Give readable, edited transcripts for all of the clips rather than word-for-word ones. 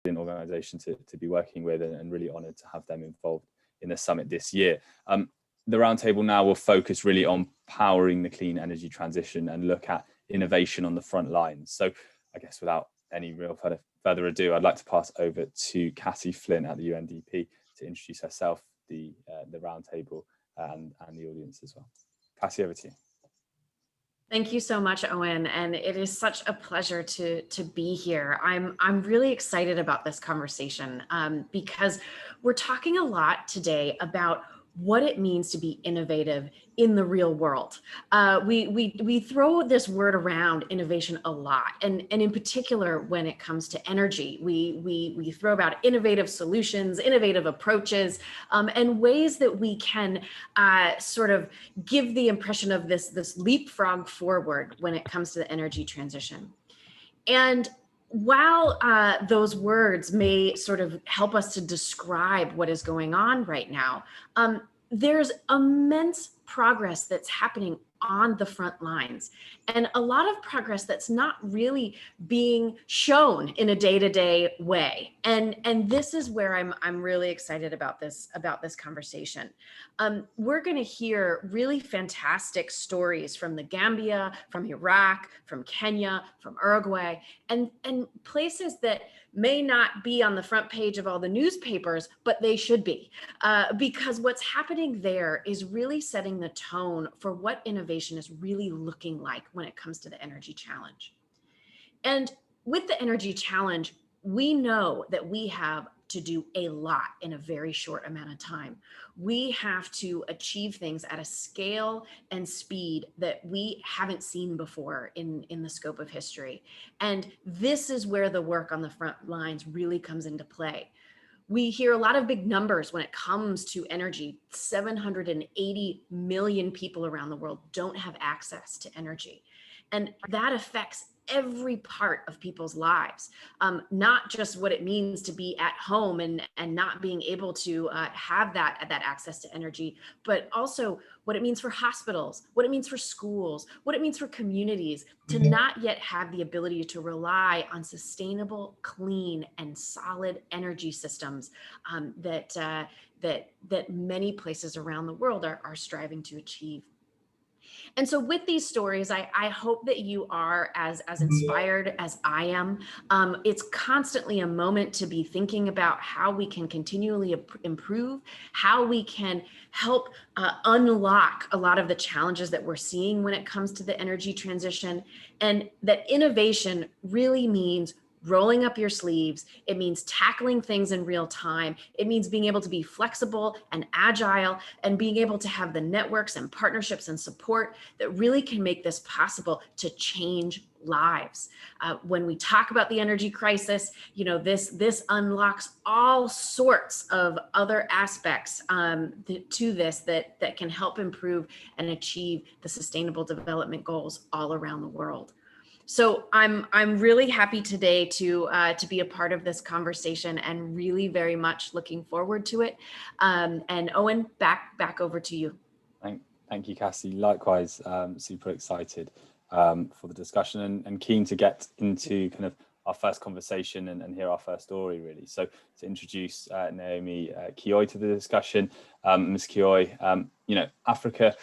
organization to be working with, and really honored to have them involved in the summit this year. The roundtable now will focus really on powering the clean energy transition and look at innovation on the front lines. So I guess without any real further ado, I'd like to pass over to Cassie Flynn at the UNDP to introduce herself, the roundtable, and the audience as well. Cassie, over to you. Thank you so much, Owen, and it is such a pleasure to be here. I'm really excited about this conversation because we're talking a lot today about what it means to be innovative in the real world. We throw this word around, innovation, a lot, and in particular when it comes to energy, we throw about innovative solutions, innovative approaches, and ways that we can sort of give the impression of this leapfrog forward when it comes to the energy transition. And while those words may sort of help us to describe what is going on right now, there's immense progress that's happening on the front lines, and a lot of progress that's not really being shown in a day-to-day way. And this is where I'm really excited about this conversation. We're going to hear really fantastic stories from the Gambia, from Iraq, from Kenya, from Uruguay, and places that may not be on the front page of all the newspapers, but they should be, because what's happening there is really setting the tone for what innovation is really looking like when it comes to the energy challenge. And with the energy challenge, we know that we have to do a lot in a very short amount of time. We have to achieve things at a scale and speed that we haven't seen before in the scope of history. And this is where the work on the front lines really comes into play. We hear a lot of big numbers when it comes to energy. 780 million people around the world don't have access to energy. And that affects every part of people's lives, not just what it means to be at home and not being able to have that access to energy, but also what it means for hospitals, what it means for schools, what it means for communities to not yet have the ability to rely on sustainable, clean, and solid energy systems that many places around the world are striving to achieve. And so with these stories, I hope that you are as inspired as I am. It's constantly a moment to be thinking about how we can continually improve, how we can help unlock a lot of the challenges that we're seeing when it comes to the energy transition, and that innovation really means rolling up your sleeves. It means tackling things in real time. It means being able to be flexible and agile and being able to have the networks and partnerships and support that really can make this possible to change lives. When we talk about the energy crisis, you know, this unlocks all sorts of other aspects to this that can help improve and achieve the sustainable development goals all around the world. So I'm really happy today to be a part of this conversation and really very much looking forward to it. And Owen, back over to you. Thank you, Cassie. Likewise, super excited for the discussion and keen to get into kind of our first conversation and hear our first story, really. So to introduce Naomi Kioi to the discussion, Ms. Kioi, you know, Africa,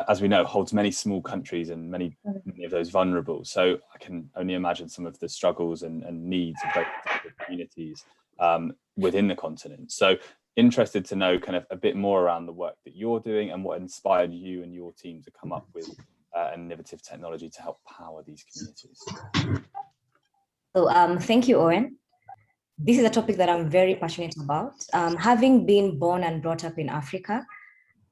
as we know, holds many small countries and many of those vulnerable. So I can only imagine some of the struggles and needs of those communities within the continent. So interested to know kind of a bit more around the work that you're doing and what inspired you and your team to come up with an innovative technology to help power these communities. So thank you, Owen. This is a topic that I'm very passionate about. Having been born and brought up in Africa,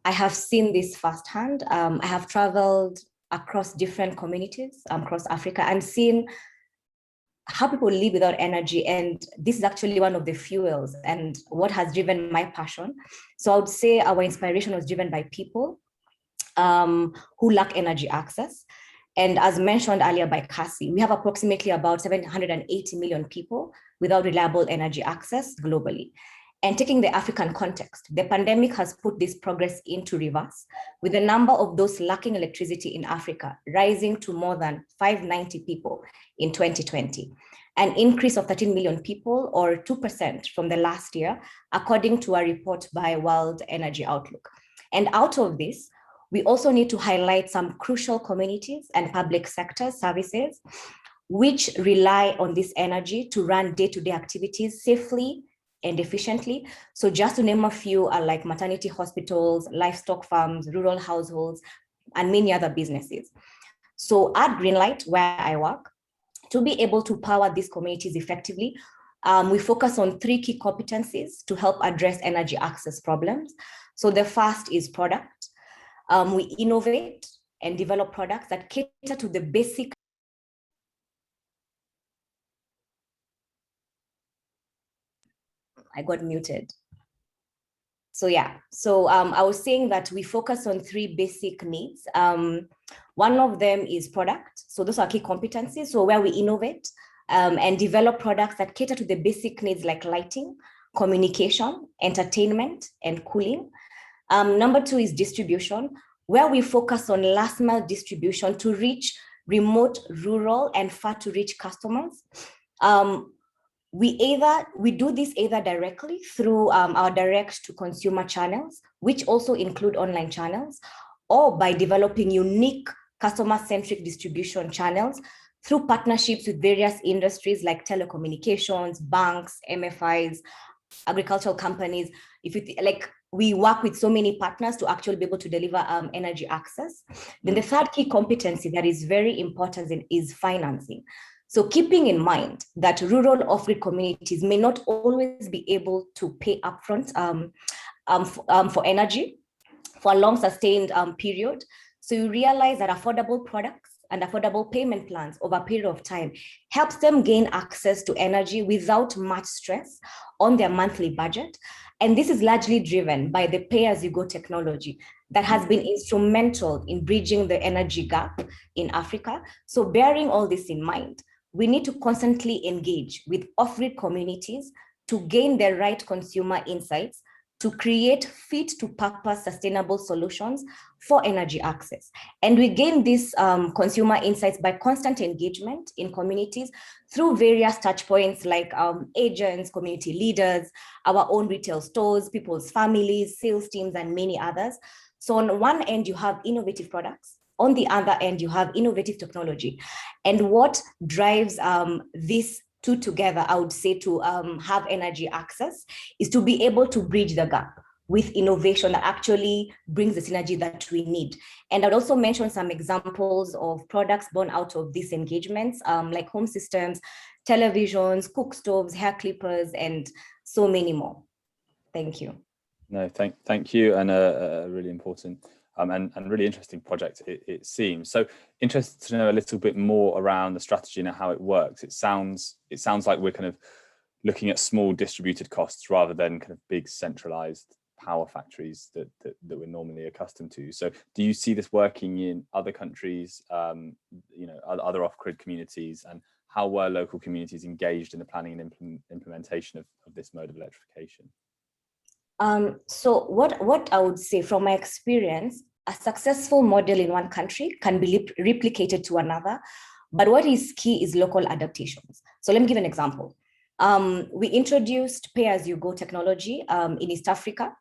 I have seen this firsthand. I have traveled across different communities across Africa and seen how people live without energy. And this is actually one of the fuels and what has driven my passion. So I would say our inspiration was driven by people who lack energy access. And as mentioned earlier by Cassie, we have approximately about 780 million people without reliable energy access globally. And taking the African context, the pandemic has put this progress into reverse, with the number of those lacking electricity in Africa rising to more than 590 people in 2020, an increase of 13 million people or 2% from the last year, according to a report by World Energy Outlook. And out of this, we also need to highlight some crucial communities and public sector services which rely on this energy to run day-to-day activities safely and efficiently. So just to name a few are like maternity hospitals, livestock farms, rural households, and many other businesses. So at Greenlight, where I work, to be able to power these communities effectively, we focus on 3 key competencies to help address energy access problems. So the first is product. We innovate and develop products that cater to the basic. I got muted. So yeah, I was saying that we focus on 3 basic needs. One of them is product. So those are key competencies. So where we innovate and develop products that cater to the basic needs like lighting, communication, entertainment, and cooling. Number 2 is distribution, where we focus on last mile distribution to reach remote, rural, and far to reach customers. We do this either directly through our direct to consumer channels, which also include online channels, or by developing unique customer-centric distribution channels through partnerships with various industries like telecommunications, banks, MFIs, agricultural companies. We work with so many partners to actually be able to deliver energy access. Then the third key competency that is very important is financing. So keeping in mind that rural off-grid communities may not always be able to pay upfront for energy for a long sustained period. So you realize that affordable products and affordable payment plans over a period of time helps them gain access to energy without much stress on their monthly budget. And this is largely driven by the pay-as-you-go technology that has been instrumental in bridging the energy gap in Africa. So bearing all this in mind, we need to constantly engage with off-grid communities to gain the right consumer insights to create fit-to-purpose sustainable solutions for energy access. And we gain these consumer insights by constant engagement in communities through various touch points like agents, community leaders, our own retail stores, people's families, sales teams, and many others. So on one end, you have innovative products. On the other end, you have innovative technology. And what drives these two together, I would say, to have energy access is to be able to bridge the gap with innovation that actually brings the synergy that we need. And I'd also mention some examples of products born out of these engagements, like home systems, televisions, cook stoves, hair clippers, and so many more. Thank you. No, thank you, and a really important and really interesting project, it seems. So interested to know a little bit more around the strategy and how it works. It sounds like we're kind of looking at small distributed costs rather than kind of big centralized power factories that we're normally accustomed to. So do you see this working in other countries, other off-grid communities, and how were local communities engaged in the planning and implementation of this mode of electrification? So what I would say from my experience, a successful model in one country can be replicated to another, but what is key is local adaptations. So let me give an example. We introduced pay-as-you-go technology in East Africa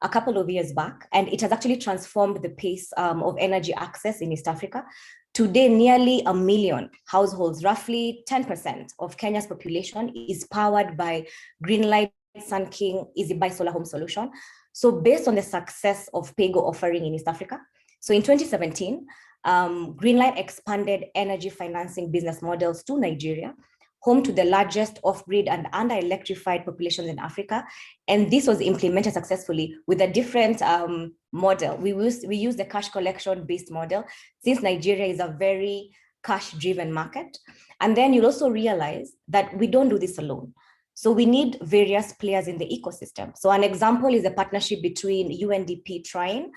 a couple of years back, and it has actually transformed the pace of energy access in East Africa. Today, nearly 1 million households, roughly 10% of Kenya's population, is powered by Greenlight, Sun King, Easy Buy Solar Home Solution. So based on the success of PayGo offering in East Africa, so in 2017, Greenlight expanded energy financing business models to Nigeria, home to the largest off-grid and under-electrified populations in Africa. And this was implemented successfully with a different model. We use the cash collection-based model, since Nigeria is a very cash-driven market. And then you'll also realize that we don't do this alone. So we need various players in the ecosystem. So an example is a partnership between UNDP Trine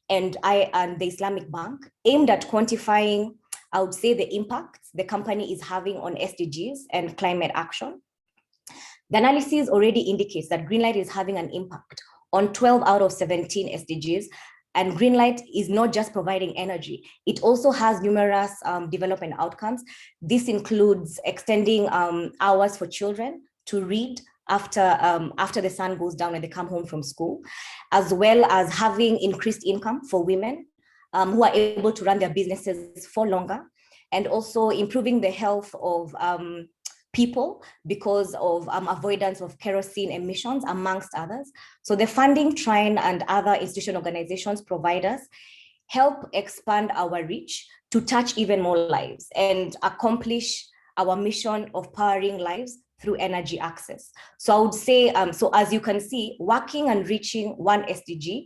and the Islamic Bank, aimed at quantifying, I would say, the impacts the company is having on SDGs and climate action. The analysis already indicates that green light is having an impact on 12 out of 17 SDGs. And green light is not just providing energy, it also has numerous development outcomes. This includes extending hours for children to read after the sun goes down and they come home from school, as well as having increased income for women who are able to run their businesses for longer, and also improving the health of people because of avoidance of kerosene emissions, amongst others. So the funding, Trine, and other institution organizations provide us help expand our reach to touch even more lives and accomplish our mission of powering lives through energy access. So I would say, so as you can see, working and reaching one SDG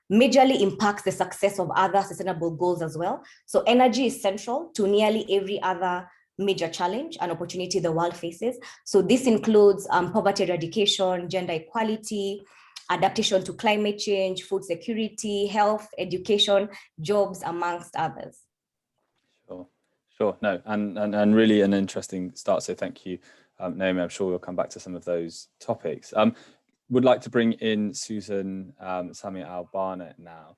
majorly impacts the success of other sustainable goals as well. So energy is central to nearly every other major challenge and opportunity the world faces. So this includes poverty eradication, gender equality, adaptation to climate change, food security, health, education, jobs, amongst others. Sure. No, and really an interesting start. So thank you, Naomi. I'm sure we'll come back to some of those topics. Would like to bring in Susan Sami Al-Barnett now.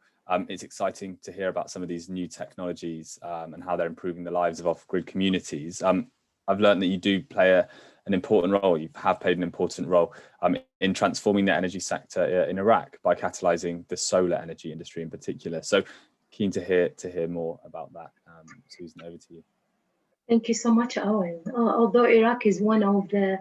It's exciting to hear about some of these new technologies and how they're improving the lives of off-grid communities. I've learned that you do play an important role. You have played an important role in transforming the energy sector in Iraq by catalyzing the solar energy industry in particular. So keen to hear more about that. Susan, over to you. Thank you so much, Owen. Although Iraq is one of the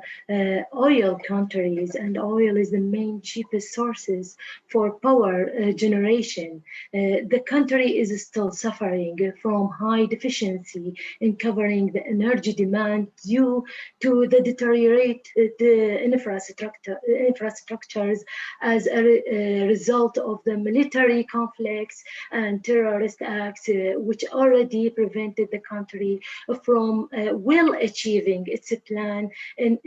oil countries, and oil is the main cheapest sources for power generation, the country is still suffering from high deficiency in covering the energy demand due to the deteriorated infrastructures as a result of the military conflicts and terrorist acts, which already prevented the country from achieving its plan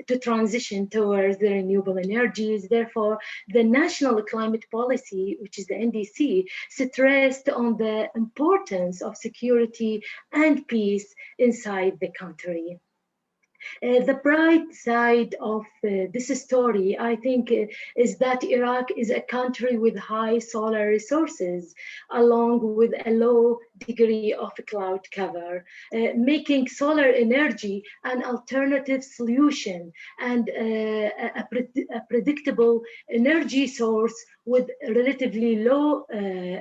to transition towards the renewable energies. Therefore, the National Climate Policy, which is the NDC, stressed on the importance of security and peace inside the country. The bright side of this story, I think, is that Iraq is a country with high solar resources, along with a low degree of cloud cover, making solar energy an alternative solution and a predictable energy source with relatively low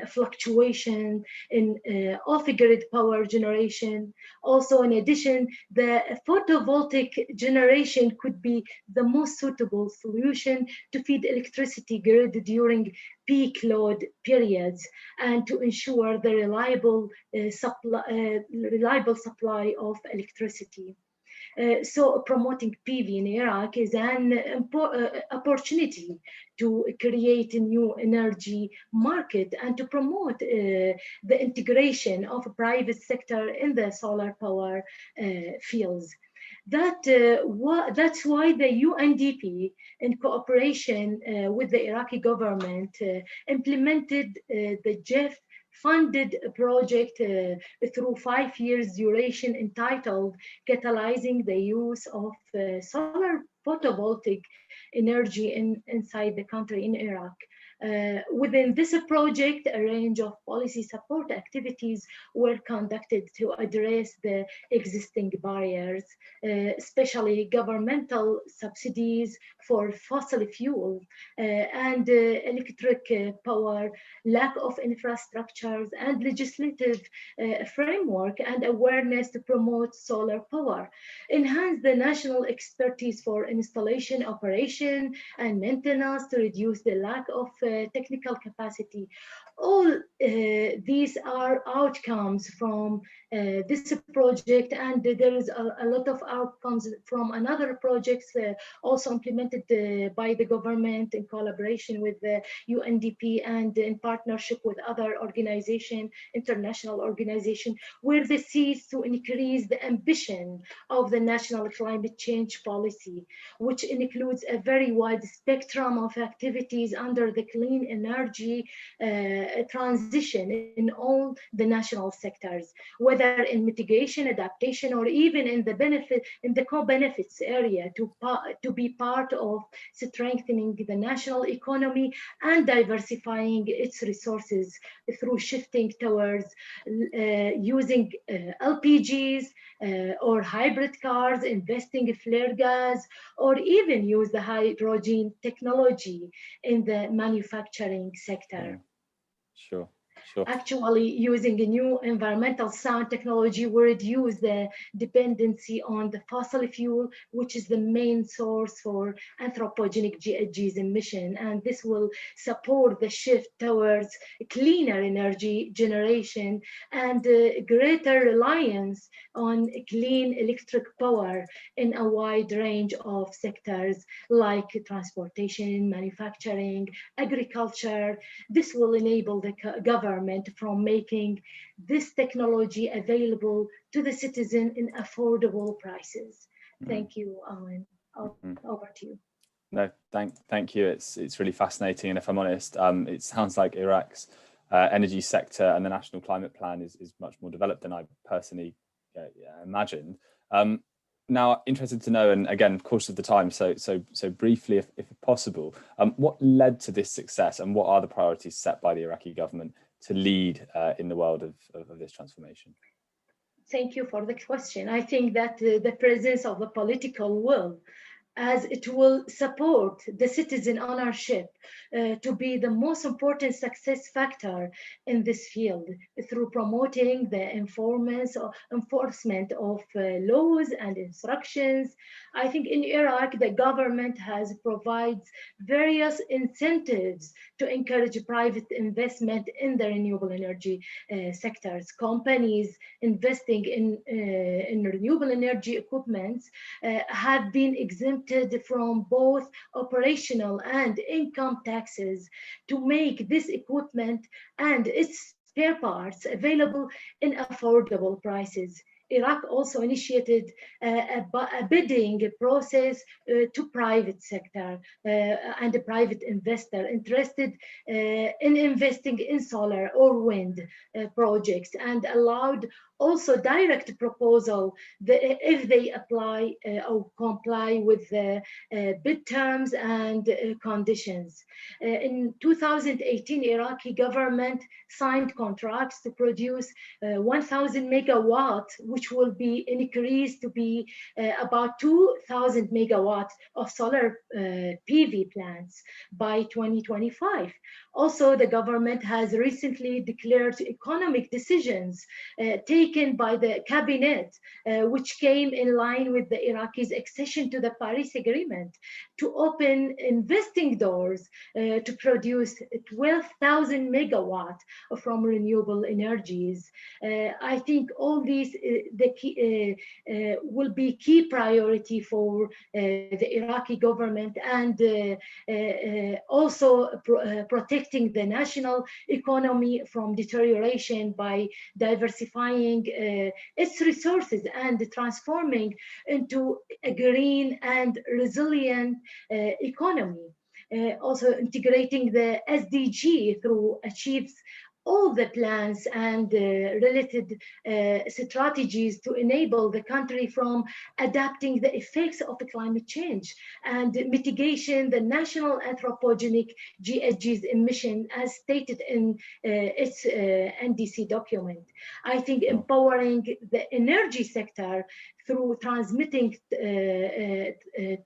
fluctuation in off-grid power generation. Also, in addition, the photovoltaic generation could be the most suitable solution to feed electricity grid during peak load periods and to ensure the reliable supply of electricity. So promoting PV in Iraq is an opportunity to create a new energy market and to promote the integration of a private sector in the solar power fields. That's why the UNDP, in cooperation with the Iraqi government, implemented the GEF funded a project through 5 years duration entitled Catalyzing the Use of Solar Photovoltaic Energy inside the country in Iraq. Within this project, a range of policy support activities were conducted to address the existing barriers, especially governmental subsidies for fossil fuel and electric power, lack of infrastructures and legislative framework and awareness to promote solar power, enhance the national expertise for installation, operation, and maintenance to reduce the lack of technical capacity. All these are outcomes from this project, and there is a lot of outcomes from another projects also implemented by the government in collaboration with the UNDP and in partnership with other organizations, international organizations, where they seek to increase the ambition of the national climate change policy, which includes a very wide spectrum of activities under the clean energy transition in all the national sectors, whether in mitigation, adaptation, or even in the co-benefits area, to be part of strengthening the national economy and diversifying its resources through shifting towards using LPGs or hybrid cars, investing in flare gas, or even use the hydrogen technology in the manufacturing sector. Sure. Actually, using a new environmental sound technology will reduce the dependency on the fossil fuel, which is the main source for anthropogenic GHGs emission. And this will support the shift towards cleaner energy generation and greater reliance on clean electric power in a wide range of sectors like transportation, manufacturing, agriculture. This will enable the government from making this technology available to the citizen in affordable prices. Thank you, Owen. Over to you. No, thank you. It's really fascinating, and if I'm honest, it sounds like Iraq's energy sector and the national climate plan is much more developed than I personally imagined. Now, interested to know, and again, of course, of the time, so briefly, if possible, what led to this success, and what are the priorities set by the Iraqi government to lead in the world of this transformation? Thank you for the question. I think that the presence of the political will, as it will support the citizen ownership to be the most important success factor in this field through promoting the enforcement of laws and instructions. I think in Iraq, the government provides various incentives to encourage private investment in the renewable energy sectors. Companies investing in renewable energy equipment have been exempted from both operational and income taxes to make this equipment and its spare parts available in affordable prices. Iraq also initiated a bidding process to private sector and a private investor interested in investing in solar or wind projects, and allowed also direct proposal if they apply or comply with the bid terms and conditions. In 2018, Iraqi government signed contracts to produce 1,000 megawatts, which will be increased to be about 2,000 megawatts of solar PV plants by 2025. Also, the government has recently declared economic decisions taken by the cabinet, which came in line with the Iraqis' accession to the Paris Agreement, to open investing doors to produce 12,000 megawatts from renewable energies. I think all these will be key priority for the Iraqi government, and also protecting the national economy from deterioration by diversifying its resources and transforming into a green and resilient economy. Also integrating the SDG through achieves all the plans and related strategies to enable the country from adapting the effects of the climate change and mitigation the national anthropogenic GHGs emission as stated in its NDC document. I think empowering the energy sector through transmitting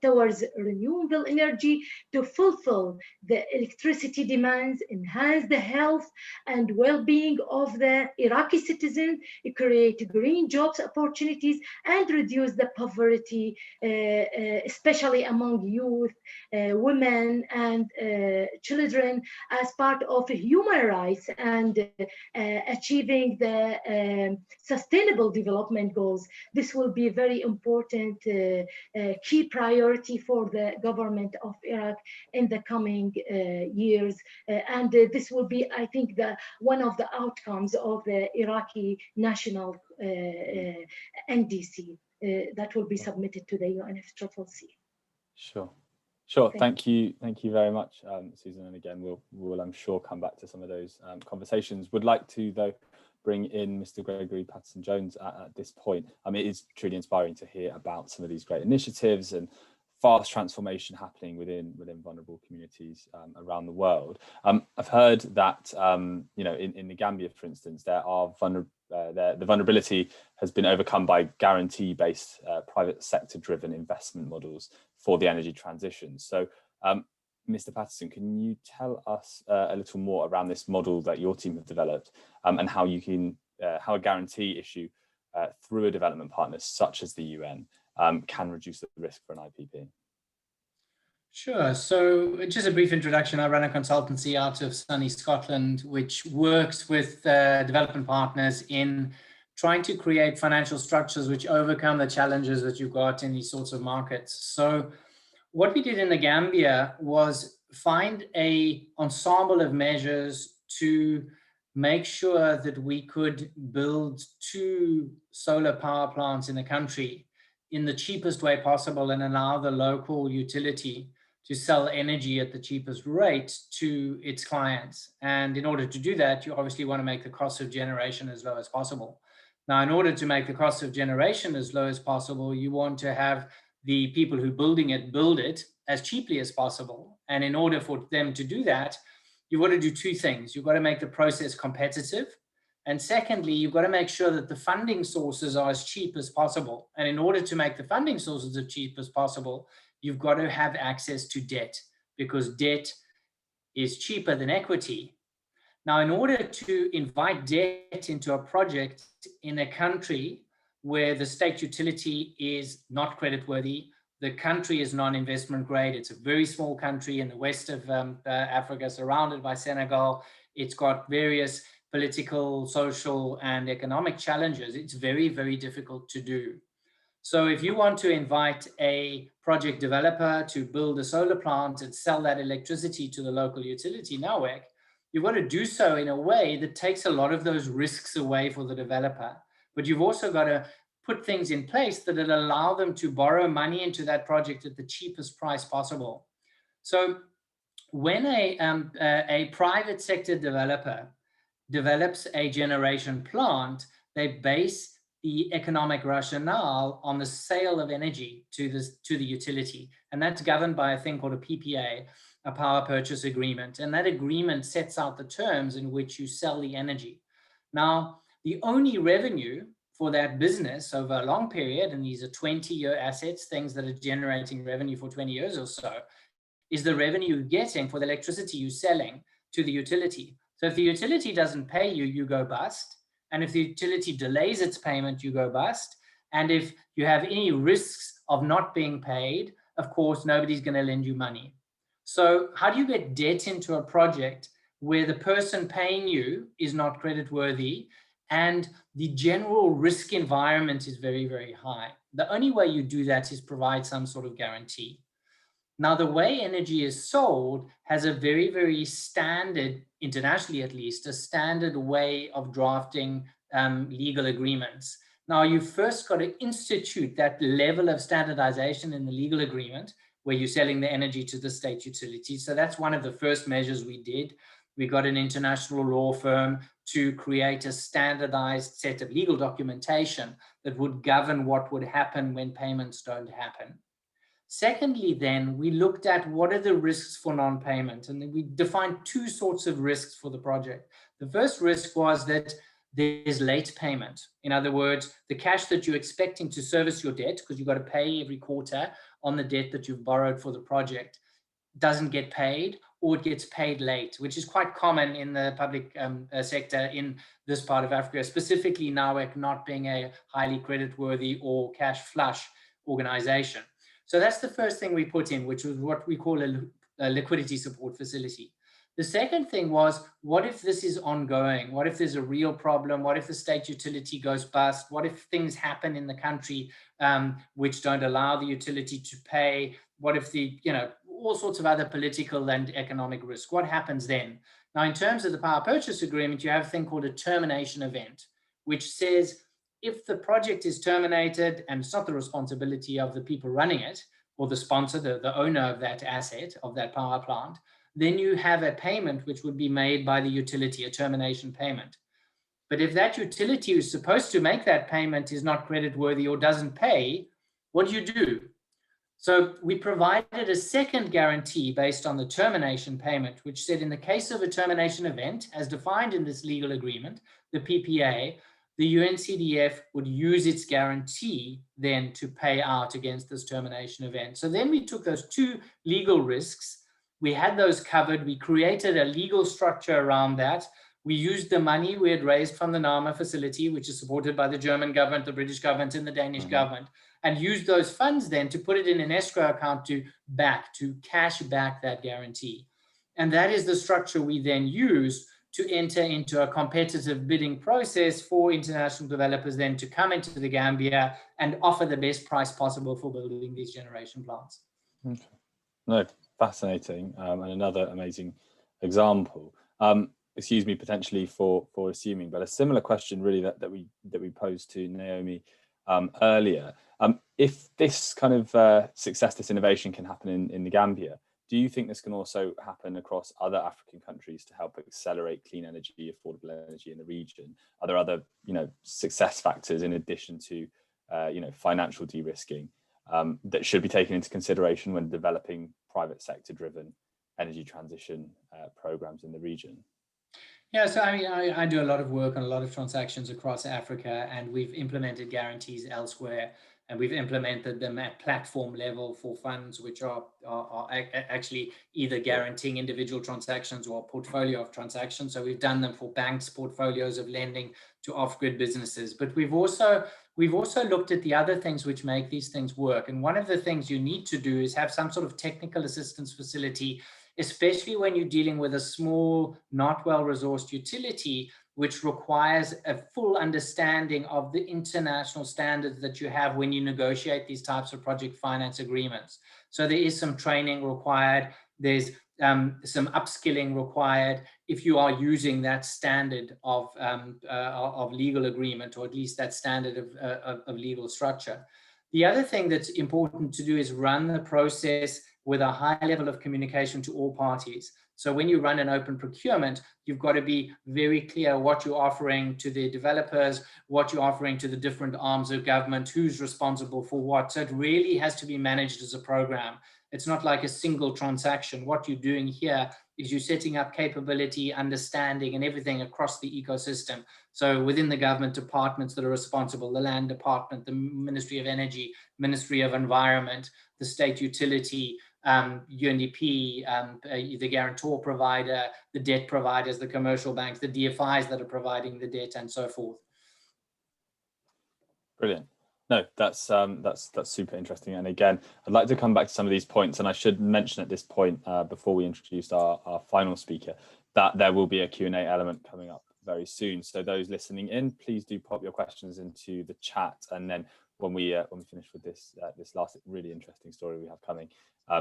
towards renewable energy to fulfill the electricity demands, enhance the health and well-being of the Iraqi citizens, create green jobs opportunities, and reduce the poverty, especially among youth, women, and children, as part of human rights and achieving the sustainable development goals. This will be a very important key priority for the government of Iraq in the coming years. And this will be, I think, one of the outcomes of the Iraqi national NDC that will be submitted to the UNFCCC. Sure. Sure. Thank you very much, Susan. And again, we'll I'm sure come back to some of those conversations. Would like to though bring in Mr. Gregory Patterson-Jones at this point. I mean, it is truly inspiring to hear about some of these great initiatives and fast transformation happening within vulnerable communities around the world. I've heard that you know, in the Gambia, for instance, there are the vulnerability has been overcome by guarantee-based private sector-driven investment models for the energy transition. So, Mr. Patterson, can you tell us a little more around this model that your team have developed and how you can how a guarantee issue through a development partner such as the UN can reduce the risk for an IPP? Sure. So just a brief introduction. I run a consultancy out of sunny Scotland, which works with development partners in trying to create financial structures which overcome the challenges that you've got in these sorts of markets. So what we did in the Gambia was find an ensemble of measures to make sure that we could build 2 solar power plants in the country in the cheapest way possible and allow the local utility to sell energy at the cheapest rate to its clients. And in order to do that, you obviously want to make the cost of generation as low as possible. Now, in order to make the cost of generation as low as possible, you want to have the people who building it build it as cheaply as possible. And in order for them to do that, you've got to do 2 things. You've got to make the process competitive. And secondly, you've got to make sure that the funding sources are as cheap as possible. And in order to make the funding sources as cheap as possible, you've got to have access to debt, because debt is cheaper than equity. Now, in order to invite debt into a project in a country where the state utility is not creditworthy, the country is non-investment grade, it's a very small country in the west of Africa, surrounded by Senegal, it's got various political, social, and economic challenges, it's very, very difficult to do. So if you want to invite a project developer to build a solar plant and sell that electricity to the local utility network, you've got to do so in a way that takes a lot of those risks away for the developer. But you've also got to put things in place that will allow them to borrow money into that project at the cheapest price possible. So when a private sector developer develops a generation plant, they base the economic rationale on the sale of energy to the utility. And that's governed by a thing called a PPA, a power purchase agreement. And that agreement sets out the terms in which you sell the energy. Now, the only revenue for that business over a long period, and these are 20-year assets, things that are generating revenue for 20 years or so, is the revenue you're getting for the electricity you're selling to the utility. So if the utility doesn't pay you, you go bust. And if the utility delays its payment, you go bust. And if you have any risks of not being paid, of course, nobody's going to lend you money. So how do you get debt into a project where the person paying you is not creditworthy and the general risk environment is very, very high? The only way you do that is provide some sort of guarantee. Now, the way energy is sold has a very, very standard, internationally at least, a standard way of drafting legal agreements. Now, you first got to institute that level of standardization in the legal agreement where you're selling the energy to the state utility. So that's one of the first measures we did. We got an international law firm to create a standardized set of legal documentation that would govern what would happen when payments don't happen. Secondly, then, we looked at what are the risks for non-payment, and then we defined 2 sorts of risks for the project. The first risk was that there's late payment. In other words, the cash that you're expecting to service your debt, because you've got to pay every quarter on the debt that you've borrowed for the project, doesn't get paid, or it gets paid late, which is quite common in the public sector in this part of Africa, specifically NAWEC not being a highly creditworthy or cash flush organization. So that's the first thing we put in, which was what we call a liquidity support facility. The second thing was, what if this is ongoing? What if there's a real problem? What if the state utility goes bust? What if things happen in the country which don't allow the utility to pay? What if all sorts of other political and economic risk? What happens then? Now, in terms of the power purchase agreement, you have a thing called a termination event, which says, if the project is terminated, and it's not the responsibility of the people running it or the sponsor, the owner of that asset, of that power plant, then you have a payment which would be made by the utility, a termination payment. But if that utility who's supposed to make that payment is not creditworthy or doesn't pay, what do you do? So we provided a second guarantee based on the termination payment, which said in the case of a termination event, as defined in this legal agreement, the PPA, the UNCDF would use its guarantee then to pay out against this termination event. So then we took those two legal risks. We had those covered. We created a legal structure around that. We used the money we had raised from the NAMA facility, which is supported by the German government, the British government, and the Danish government, and used those funds then to put it in an escrow account to cash back that guarantee. And that is the structure we then use to enter into a competitive bidding process for international developers then to come into the Gambia and offer the best price possible for building these generation plants. Okay. No, fascinating, and another amazing example. Excuse me, potentially for assuming, but a similar question really that we posed to Naomi earlier. If this kind of success, this innovation can happen in the Gambia, do you think this can also happen across other African countries to help accelerate clean energy, affordable energy in the region? Are there other, success factors in addition to, financial de-risking that should be taken into consideration when developing private sector-driven energy transition programs in the region? Yeah, so I mean, I do a lot of work on a lot of transactions across Africa, and we've implemented guarantees elsewhere, and we've implemented them at platform level for funds which are actually either guaranteeing individual transactions or a portfolio of transactions. So we've done them for banks' portfolios of lending to off-grid businesses. But we've also looked at the other things which make these things work. And one of the things you need to do is have some sort of technical assistance facility, especially when you're dealing with a small, not well-resourced utility, which requires a full understanding of the international standards that you have when you negotiate these types of project finance agreements. So there is some training required. There's some upskilling required if you are using that standard of legal agreement, or at least that standard of legal structure. The other thing that's important to do is run the process with a high level of communication to all parties. So when you run an open procurement, you've got to be very clear what you're offering to the developers, what you're offering to the different arms of government, who's responsible for what. So it really has to be managed as a program. It's not like a single transaction. What you're doing here is you're setting up capability, understanding, and everything across the ecosystem. So within the government departments that are responsible, the Land Department, the Ministry of Energy, Ministry of Environment, the state utility, UNDP, the guarantor provider, the debt providers, the commercial banks, the DFIs that are providing the debt, and so forth. Brilliant. No, that's super interesting. And again, I'd like to come back to some of these points. And I should mention at this point, before we introduce our final speaker, that there will be a Q&A element coming up very soon. So those listening in, please do pop your questions into the chat. And then when we finish with this last really interesting story we have coming,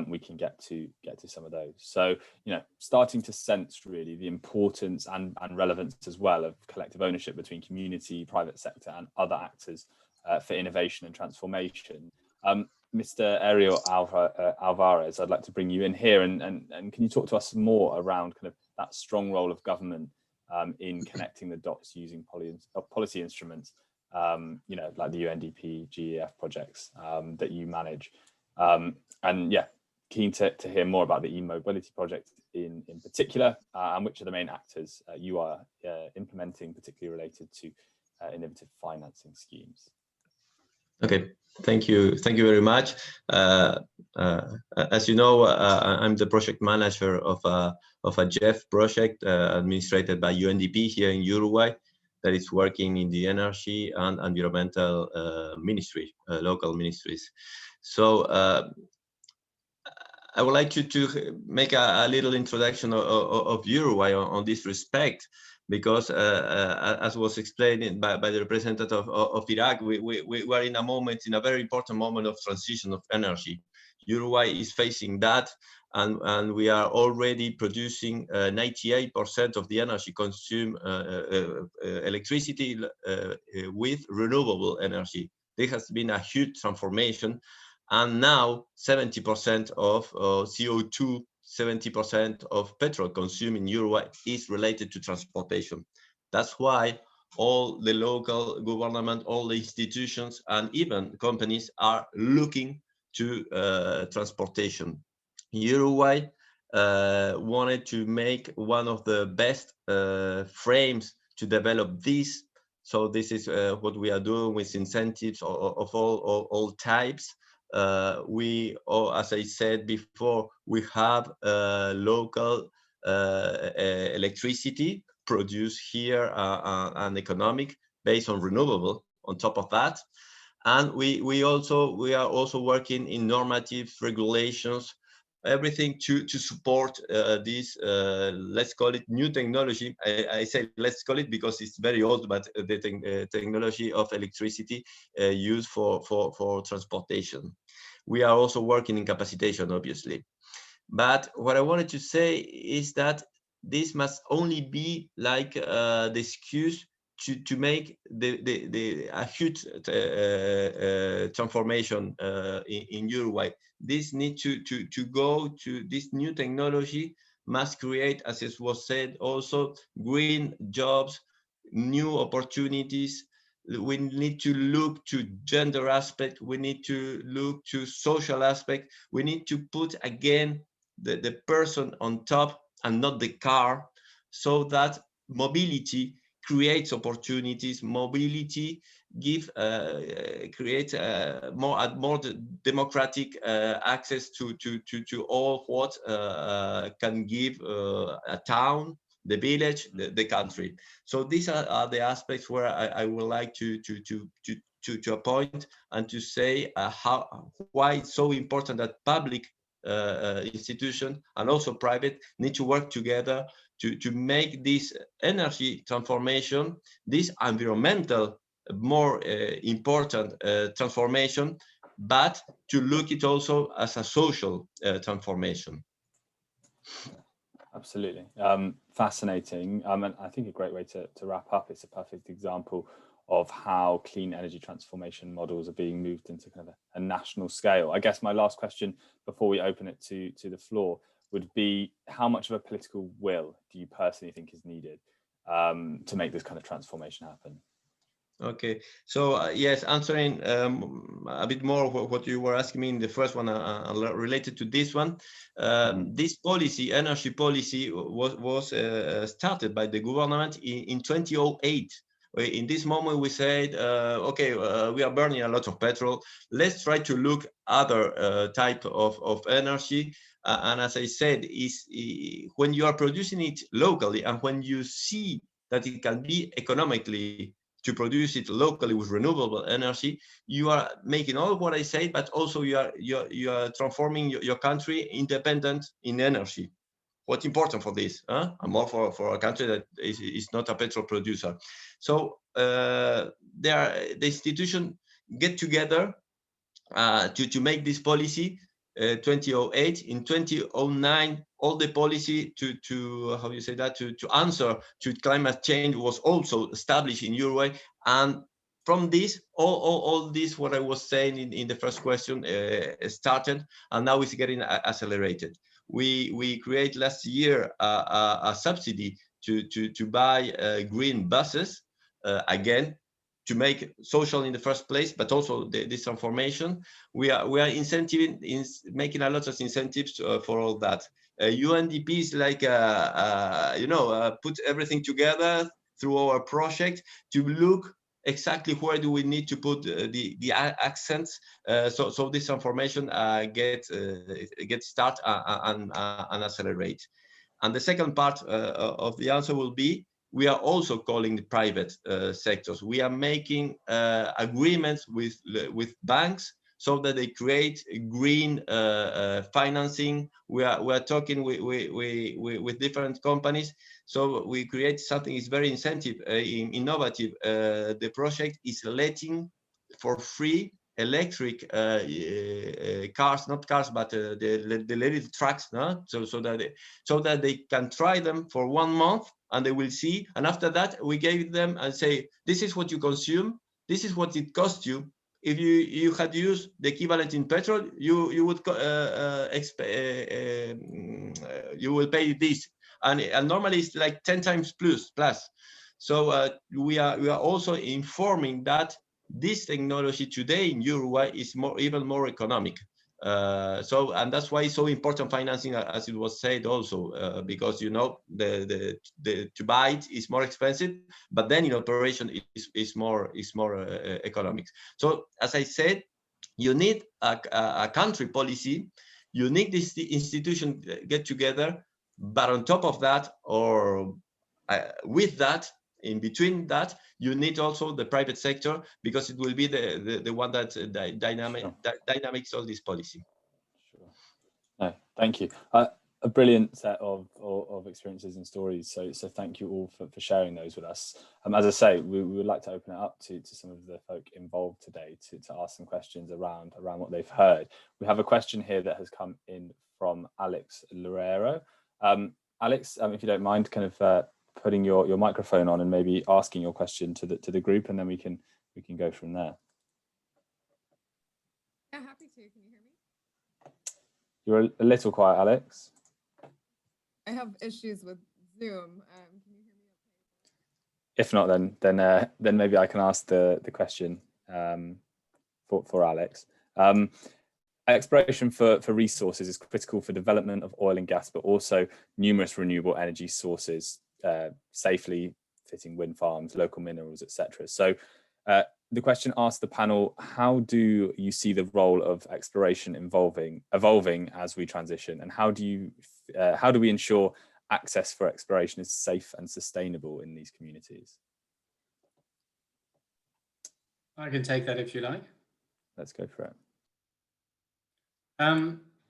we can get to some of those. So, starting to sense really the importance and relevance as well of collective ownership between community, private sector, and other actors for innovation and transformation. Mr. Ariel Alvarez, I'd like to bring you in here, and can you talk to us more around kind of that strong role of government in connecting the dots using policy instruments, like the UNDP, GEF projects that you manage, and yeah, keen to hear more about the e-mobility project in particular, and which are the main actors you are implementing, particularly related to innovative financing schemes. Okay, thank you very much. As you know, I'm the project manager of a GEF project administered by UNDP here in Uruguay, that is working in the energy and environmental ministry, local ministries. So I would like to make a little introduction of Uruguay on this respect, because as was explained by the representative of Iraq, we are in a very important moment of transition of energy. Uruguay is facing that, and we are already producing 98% of the energy consumed electricity with renewable energy. There has been a huge transformation, And now 70% of CO2, 70% of petrol consumed in Uruguay is related to transportation. That's why all the local government, all the institutions, and even companies are looking to transportation. Uruguay wanted to make one of the best frames to develop this. So this is what we are doing with incentives of all types. As I said before, we have local electricity produced here and economic based on renewable on top of that. And we are also working in normative regulations, everything to support this, let's call it new technology. I say let's call it because it's very old, but the technology of electricity used for transportation. We are also working in capacitation, obviously. But what I wanted to say is that this must only be like the excuse to make a huge transformation in Uruguay. This need to go to this new technology must create, as it was said, also green jobs, new opportunities. We need to look to gender aspect. We need to look to social aspect. We need to put again the person on top and not the car, so that mobility creates opportunities. Mobility creates more democratic access to all what can give a town, the village, the country. So these are the aspects where I would like to appoint and to say why it's so important that public institution and also private need to work together to make this energy transformation, this environmental more important transformation, but to look it also as a social transformation. Absolutely. Fascinating. And I think a great way to wrap up. It's a perfect example of how clean energy transformation models are being moved into kind of a national scale. I guess my last question before we open it to the floor would be, how much of a political will do you personally think is needed to make this kind of transformation happen? Okay, so yes, answering a bit more what you were asking me in the first one related to this one. This policy, energy policy, was started by the government in 2008. In this moment, we said, okay, we are burning a lot of petrol. Let's try to look other type of energy. And as I said, when you are producing it locally and when you see that it can be economically to produce it locally with renewable energy, you are making all what I say, but also you are transforming your country independent in energy. What's important for this? And more for a country that is not a petrol producer. So the institution get together to make this policy. 2008, in 2009, all the policy to how you say that to answer to climate change was also established in Uruguay. And from this, all this what I was saying in the first question started, and now it's getting accelerated. We create last year a subsidy to buy green buses, again, to make social in the first place, but also this transformation. We are incentiving, making a lot of incentives for all that. UNDP is like put everything together through our project to look exactly where do we need to put the accents, so this transformation gets start and accelerate. And the second part of the answer will be, we are also calling the private sectors. We are making agreements with banks so that they create green financing. We are talking with different companies. So we create something is very innovative. The project is letting for free electric cars, not cars, but the little trucks, no? So that they can try them for 1 month and they will see. And after that, we gave them and say, this is what you consume, this is what it costs you, if you had used the equivalent in petrol, you would you will pay this, and normally it's like 10 times plus. So we are also informing that this technology today in Uruguay is even more economic. And that's why it's so important financing, as it was said also, because to buy it is more expensive, but then in operation is more economic. So as I said, you need a country policy, you need this institution get together, but on top of that, or with that, in between that, you need also the private sector, because it will be the one that dynamics all this policy. Sure. No, thank you. A brilliant set of experiences and stories. So thank you all for sharing those with us. As I say, we would like to open it up to some of the folk involved today to ask some questions around what they've heard. We have a question here that has come in from Alex Loureiro. Alex, if you don't mind, kind of putting your microphone on and maybe asking your question to the group, and then we can go from there. Yeah, happy to. Can you hear me? You're a little quiet, Alex. I have issues with Zoom. Can you hear me okay? If not, then maybe I can ask the question for Alex. Exploration for resources is critical for development of oil and gas, but also numerous renewable energy sources, safely fitting wind farms, local minerals, etc. So the question asked the panel, how do you see the role of exploration evolving as we transition, and how do we ensure access for exploration is safe and sustainable in these communities? I can take that if you like. Let's go for it.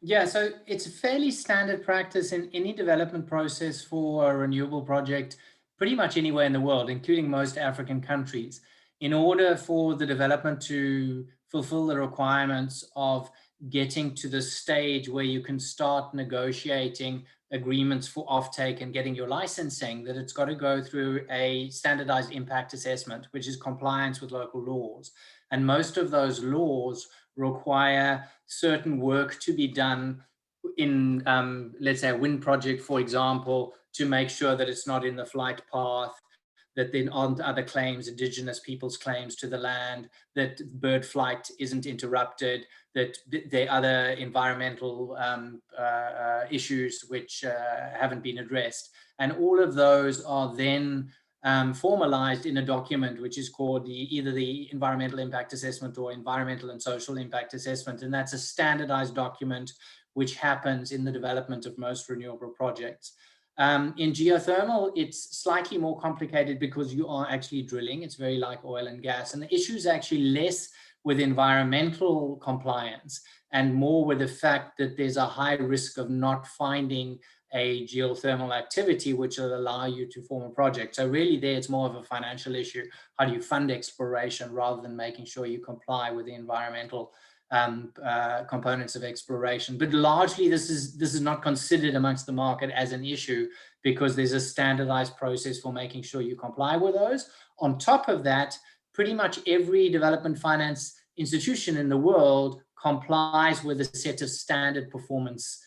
Yeah, so it's a fairly standard practice in any development process for a renewable project, pretty much anywhere in the world, including most African countries. In order for the development to fulfill the requirements of getting to the stage where you can start negotiating agreements for offtake and getting your licensing, that it's got to go through a standardized impact assessment, which is compliance with local laws. And most of those laws require certain work to be done in, let's say, a wind project, for example, to make sure that it's not in the flight path, that there aren't other claims, indigenous people's claims to the land, that bird flight isn't interrupted, that there are other environmental issues which haven't been addressed. And all of those are then formalized in a document which is called either the Environmental Impact Assessment or Environmental and Social Impact Assessment. And that's a standardized document which happens in the development of most renewable projects. In geothermal, it's slightly more complicated because you are actually drilling. It's very like oil and gas. And the issue is actually less with environmental compliance and more with the fact that there's a high risk of not finding a geothermal activity which will allow you to form a project. So really there it's more of a financial issue. How do you fund exploration rather than making sure you comply with the environmental components of exploration? But largely this is not considered amongst the market as an issue because there's a standardized process for making sure you comply with those. On top of that, pretty much every development finance institution in the world complies with a set of standard performance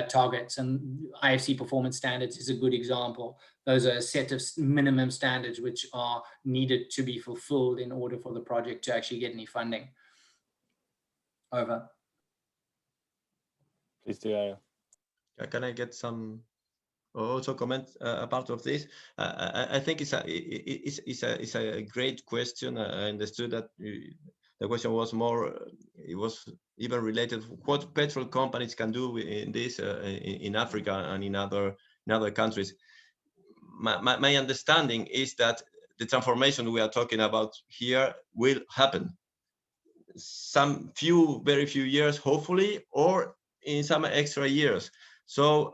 targets, and IFC performance standards is a good example. Those are a set of minimum standards which are needed to be fulfilled in order for the project to actually get any funding. Over. Please do, Ariel. Can I get some also comment a part of this? I think it's a great question. I understood that the question was more, it was even related to what petrol companies can do in this in Africa and in other countries. My understanding is that the transformation we are talking about here will happen very few years, hopefully, or in some extra years. So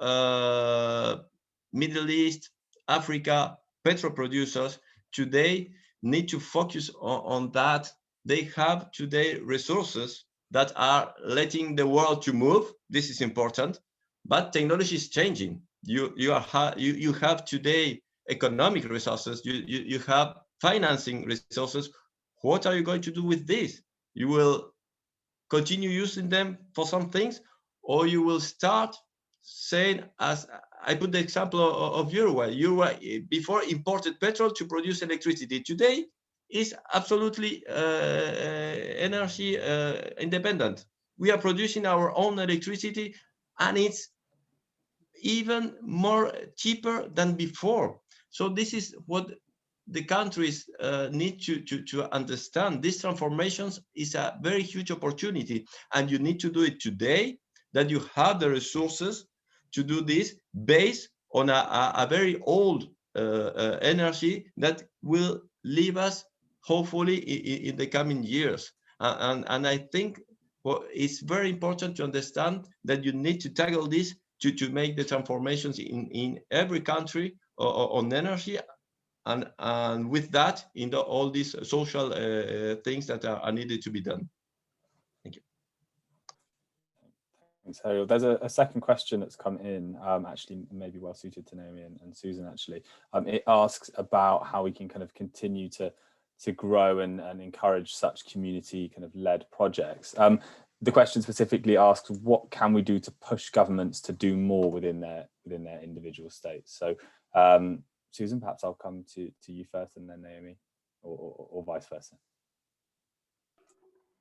Middle East, Africa, petrol producers today need to focus on that. They have today resources that are letting the world to move. This is important, but technology is changing. You have today economic resources. You have financing resources. What are you going to do with this? You will continue using them for some things, or you will start saying, as I put the example of Uruguay. Uruguay before imported petrol to produce electricity. Today is absolutely energy independent. We are producing our own electricity, and it's even more cheaper than before. So this is what the countries need to understand. These transformations is a very huge opportunity, and you need to do it today, that you have the resources to do this based on a very old energy that will leave us hopefully in the coming years. And I think it's very important to understand that you need to tackle this to make the transformations in every country on energy, and with that, in all these social things that are needed to be done. Thank you. Thanks, Ariel. There's a second question that's come in, actually maybe well suited to Naomi and Susan, actually. It asks about how we can kind of continue to grow and encourage such community kind of led projects. The question specifically asks, what can we do to push governments to do more within their individual states? So Susan, perhaps I'll come to you first and then Naomi, or vice versa.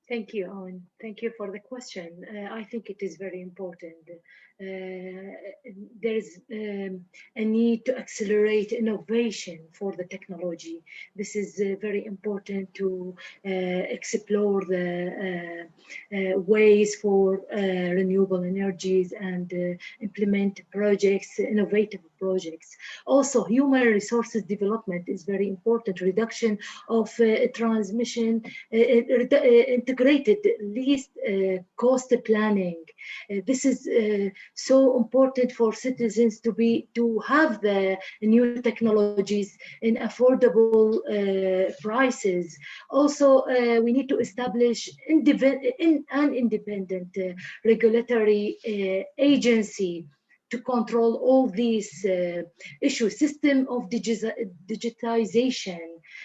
Thank you, Owen. Thank you for the question. I think it is very important. There is a need to accelerate innovation for the technology. This is very important to explore the ways for renewable energies and implement projects, innovative projects. Also, human resources development is very important. Reduction of transmission, integrated least cost planning. This is so important for citizens to have the new technologies in affordable prices. Also, we need to establish an independent regulatory agency to control all these issues. System of digitization,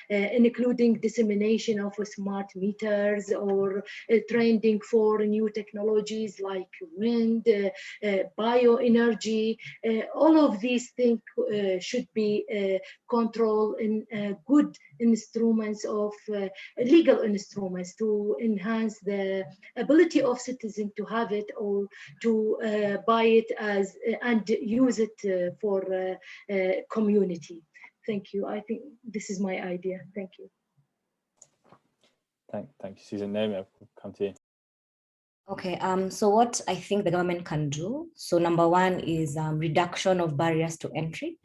including dissemination of smart meters or trending for new technologies like wind, bioenergy. All of these things should be controlled in good instruments of legal instruments to enhance the ability of citizens to have it or to buy it as and use it for community. Thank you. I think this is my idea. Thank you. Thank you, Susan. Naomi, I'll come to you. Okay, so what I think the government can do, so number one is reduction of barriers to entry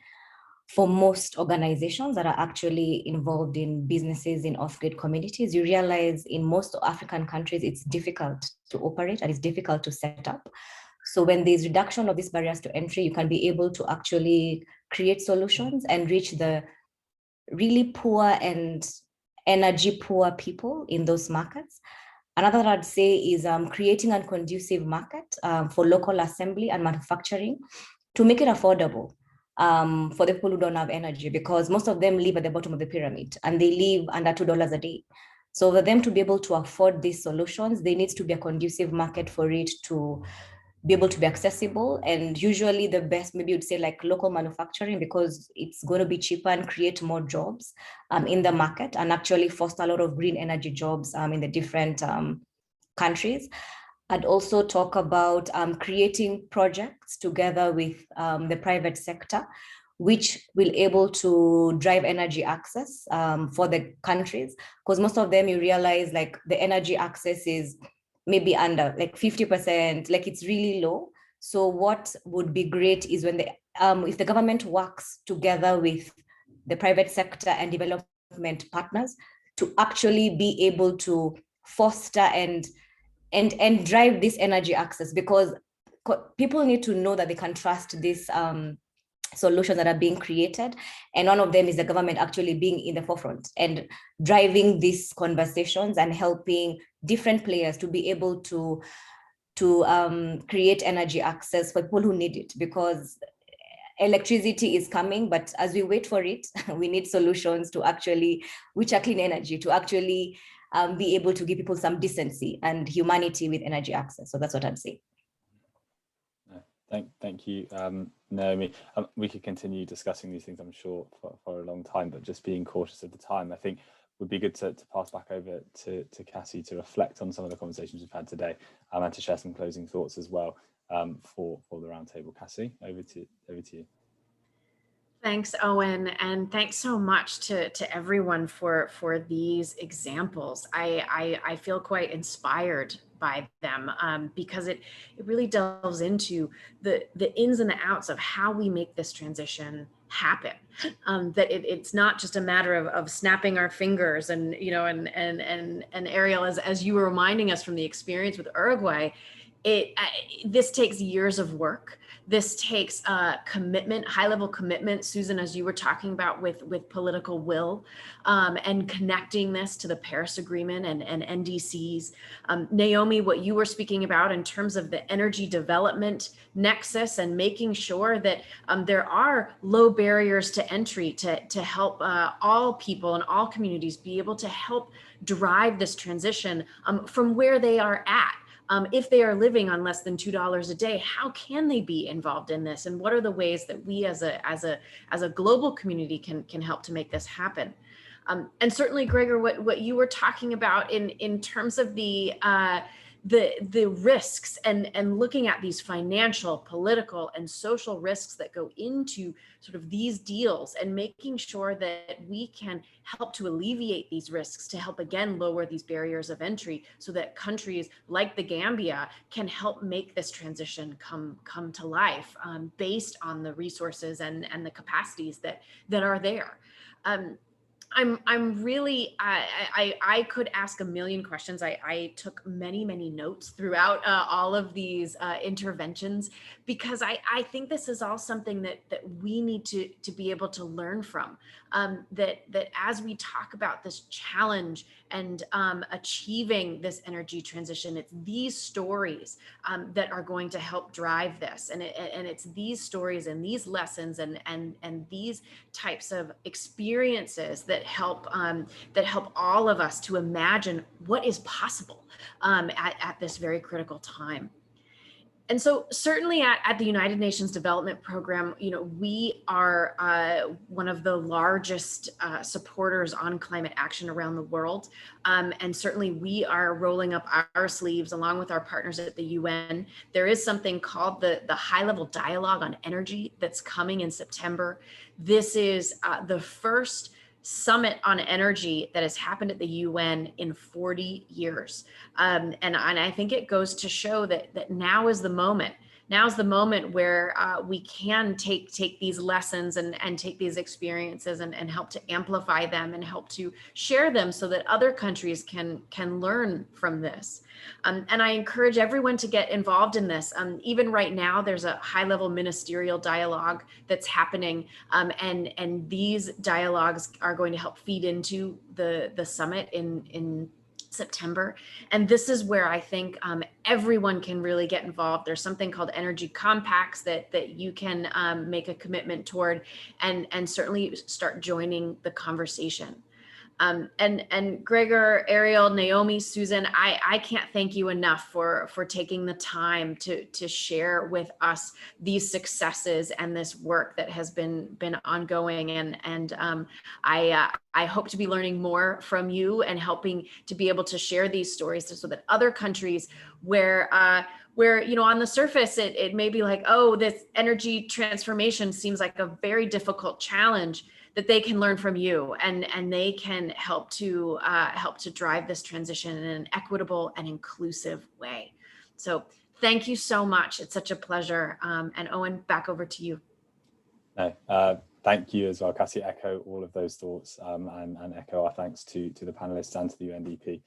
for most organizations that are actually involved in businesses in off-grid communities. You realize in most African countries, it's difficult to operate and it's difficult to set up. So when there's reduction of these barriers to entry, you can be able to actually create solutions and reach the really poor and energy poor people in those markets. Another that I'd say is creating a conducive market for local assembly and manufacturing to make it affordable for the people who don't have energy, because most of them live at the bottom of the pyramid and they live under $2 a day. So for them to be able to afford these solutions, there needs to be a conducive market for it to be able to be accessible. And usually the best, maybe you'd say like local manufacturing, because it's going to be cheaper and create more jobs in the market and actually foster a lot of green energy jobs in the different countries. I'd also talk about creating projects together with the private sector, which will able to drive energy access for the countries, because most of them, you realize like the energy access is maybe under like 50%, like it's really low. So what would be great is when if the government works together with the private sector and development partners to actually be able to foster and drive this energy access, because people need to know that they can trust these solutions that are being created. And one of them is the government actually being in the forefront and driving these conversations and helping different players to be able to create energy access for people who need it, because electricity is coming, but as we wait for it, we need solutions to actually, which are clean energy, to actually be able to give people some decency and humanity with energy access. So that's what I'm saying. Thank you, Naomi. We could continue discussing these things, I'm sure, for a long time, but just being cautious of the time, I think would be good to pass back over to Cassie to reflect on some of the conversations we've had today, and to share some closing thoughts as well for the roundtable. Cassie, over to you. Thanks, Owen, and thanks so much to everyone for these examples. I feel quite inspired by them because it really delves into the ins and the outs of how we make this transition happen. That it's not just a matter of snapping our fingers and and Ariel, as you were reminding us from the experience with Uruguay, this takes years of work. This takes commitment, high-level commitment, Susan, as you were talking about with political will, and connecting this to the Paris Agreement and NDCs. Naomi, what you were speaking about in terms of the energy development nexus and making sure that there are low barriers to entry to help all people and all communities be able to help drive this transition from where they are at. If they are living on less than $2 a day, how can they be involved in this? And what are the ways that we as a global community can help to make this happen? And certainly, Gregor, what you were talking about in terms of the risks and looking at these financial, political, and social risks that go into sort of these deals, and making sure that we can help to alleviate these risks to help again lower these barriers of entry, so that countries like the Gambia can help make this transition come to life based on the resources and the capacities that are there. I'm really, I could ask a million questions. I took many notes throughout all of these interventions, because I think this is all something that we need to be able to learn from. That as we talk about this challenge and achieving this energy transition, it's these stories that are going to help drive this, and it's these stories and these lessons and these types of experiences that help all of us to imagine what is possible at this very critical time. And so certainly at the United Nations Development Program, we are one of the largest supporters on climate action around the world. And certainly we are rolling up our sleeves along with our partners at the UN. There is something called the High-Level Dialogue on Energy that's coming in September. This is the first summit on energy that has happened at the UN in 40 years. And I think it goes to show that now is the moment. Now is the moment where we can take these lessons and take these experiences and help to amplify them and help to share them so that other countries can learn from this. And I encourage everyone to get involved in this. Even right now, there's a high-level ministerial dialogue that's happening, and these dialogues are going to help feed into the summit in September. And this is where I think everyone can really get involved. There's something called energy compacts that you can make a commitment toward, and certainly start joining the conversation. And Gregor, Ariel, Naomi, Susan, I can't thank you enough for taking the time to share with us these successes and this work that has been ongoing. And I hope to be learning more from you and helping to be able to share these stories so that other countries where on the surface it may be like, oh, this energy transformation seems like a very difficult challenge, that they can learn from you and they can help to drive this transition in an equitable and inclusive way. So thank you so much. It's such a pleasure. And Owen, back over to you. No, thank you as well, Cassie. Echo all of those thoughts and echo our thanks to the panelists and to the UNDP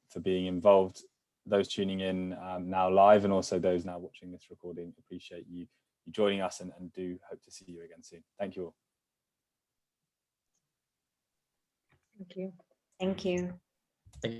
for being involved. Those tuning in now live, and also those now watching this recording, appreciate you joining us and do hope to see you again soon. Thank you all. Thank you. Thank you. Thank you.